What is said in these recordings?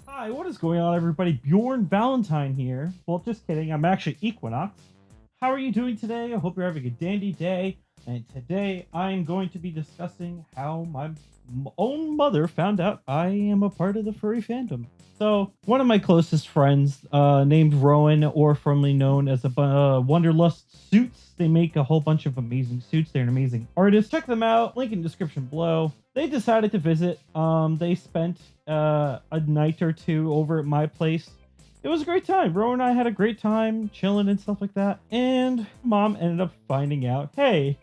Hi, what is going on, everybody? Bjorn Valentine here. Well, just kidding. I'm actually Equinox. How are you doing today? I hope you're having a dandy day. And today I'm going to be discussing how my own mother found out I am a part of the furry fandom. So, one of my closest friends, named Rowan, or formerly known as Wanderlust Suits, they make a whole bunch of amazing suits. They're an amazing artist. Check them out. Link in the description below. They decided to visit. They spent a night or two over at my place. It was a great time. Rowan and I had a great time chilling and stuff like that. And mom ended up finding out, hey,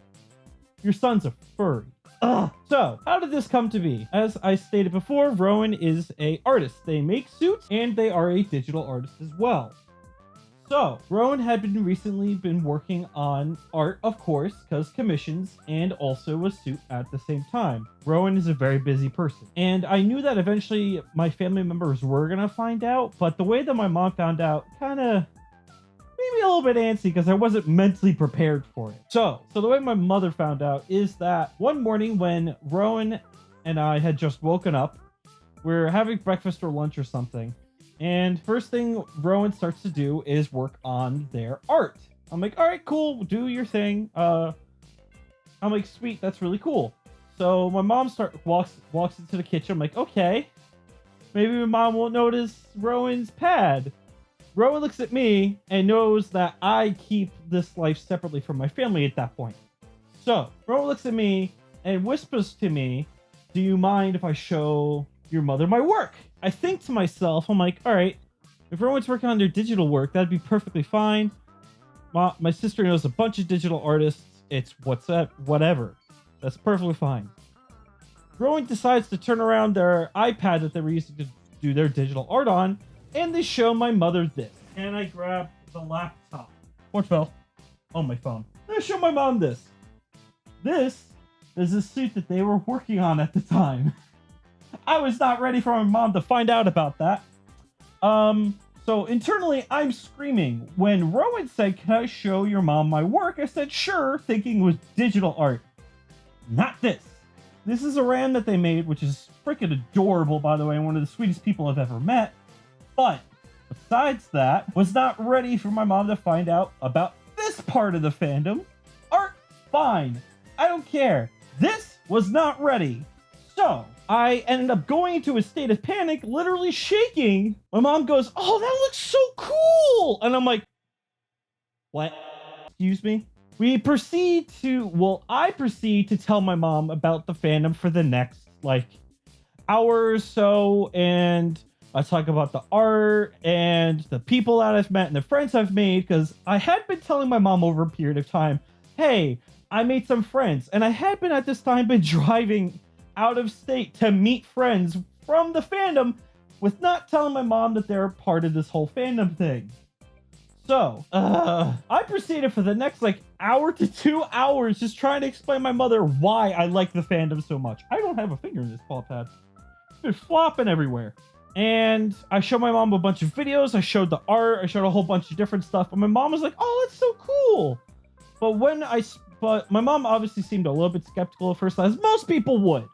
your son's a furry. Ugh. So, how did this come to be? As I stated before, Rowan is an artist. They make suits and they are a digital artist as well. So, Rowan had recently been working on art, of course, because commissions, and also a suit at the same time. Rowan is a very busy person. And I knew that eventually my family members were going to find out, but the way that my mom found out kind of made me a little bit antsy because I wasn't mentally prepared for it. So the way my mother found out is that one morning when Rowan and I had just woken up, we were having breakfast or lunch or something, and first thing Rowan starts to do is work on their art. I'm like, all right, cool, do your thing. I'm like, sweet, that's really cool. So my mom walks into the kitchen. I'm like, okay, maybe my mom won't notice Rowan's pad. Rowan looks at me and knows that I keep this life separately from my family at that point. So Rowan looks at me and whispers to me, do you mind if I show your mother my work? I think to myself, I'm like, all right, if Rowan's working on their digital work, that'd be perfectly fine. My sister knows a bunch of digital artists. It's whatever. That's perfectly fine. Rowan decides to turn around their iPad that they were using to do their digital art on, and they show my mother this. And I grab the laptop. What fell? Oh, my phone. I show my mom this. This is a suit that they were working on at the time. I was not ready for my mom to find out about that. So internally, I'm screaming. When Rowan said, can I show your mom my work? I said, sure, thinking it was digital art. Not this. This is a ram that they made, which is freaking adorable, by the way, and one of the sweetest people I've ever met. But besides that, was not ready for my mom to find out about this part of the fandom. Art, fine. I don't care. This was not ready. So I ended up going into a state of panic, literally shaking. My mom goes, oh, that looks so cool. And I'm like, what? Excuse me? I proceed to tell my mom about the fandom for the next, hour or so, and I talk about the art and the people that I've met and the friends I've made, because I had been telling my mom over a period of time, hey, I made some friends, and I had been at this time been driving out of state to meet friends from the fandom with not telling my mom that they're part of this whole fandom thing. So, I proceeded for the next hour to 2 hours just trying to explain to my mother why I like the fandom so much. I don't have a finger in this paw pad. It's been flopping everywhere. And I showed my mom a bunch of videos. I showed the art. I showed a whole bunch of different stuff. And my mom was like, oh, that's so cool. But my mom obviously seemed a little bit skeptical at first, as most people would.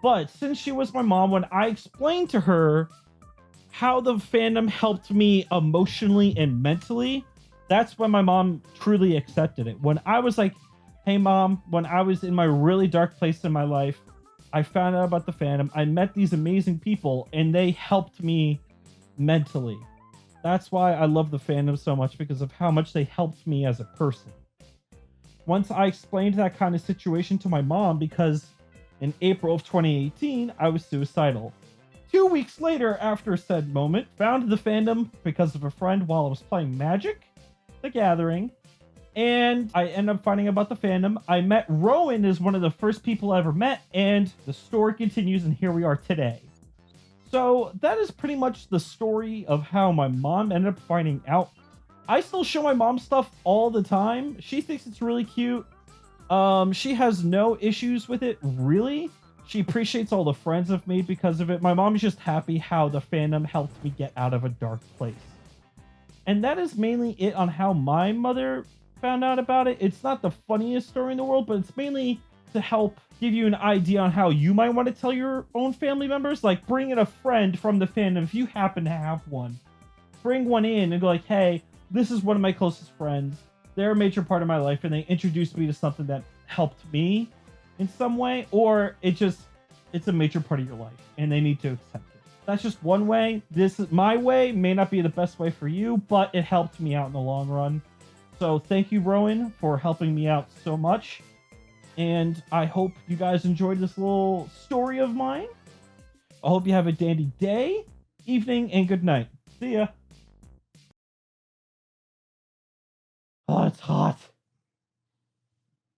But since she was my mom, when I explained to her how the fandom helped me emotionally and mentally, that's when my mom truly accepted it. When I was like, hey, mom, when I was in my really dark place in my life, I found out about the fandom. I met these amazing people, and they helped me mentally. That's why I love the fandom so much, because of how much they helped me as a person. Once I explained that kind of situation to my mom, because in April of 2018, I was suicidal. 2 weeks later, after said moment, found the fandom because of a friend while I was playing Magic: The Gathering, and I ended up finding out about the fandom. I met Rowan as one of the first people I ever met, and the story continues, and here we are today. So that is pretty much the story of how my mom ended up finding out. I still show my mom stuff all the time. She thinks it's really cute. She has no issues with it, really. She appreciates all the friends I've made because of it. My mom is just happy how the fandom helped me get out of a dark place. And that is mainly it on how my mother found out about it. It's not the funniest story in the world, but it's mainly to help give you an idea on how you might want to tell your own family members. Like, bring in a friend from the fandom if you happen to have one. Bring one in and go like, hey, this is one of my closest friends. They're a major part of my life, and they introduced me to something that helped me in some way, or it's a major part of your life, and they need to accept it. That's just one way. This is my way, may not be the best way for you, but it helped me out in the long run. So thank you, Rowan, for helping me out so much. And I hope you guys enjoyed this little story of mine. I hope you have a dandy day, evening, and good night. See ya. Oh, it's hot.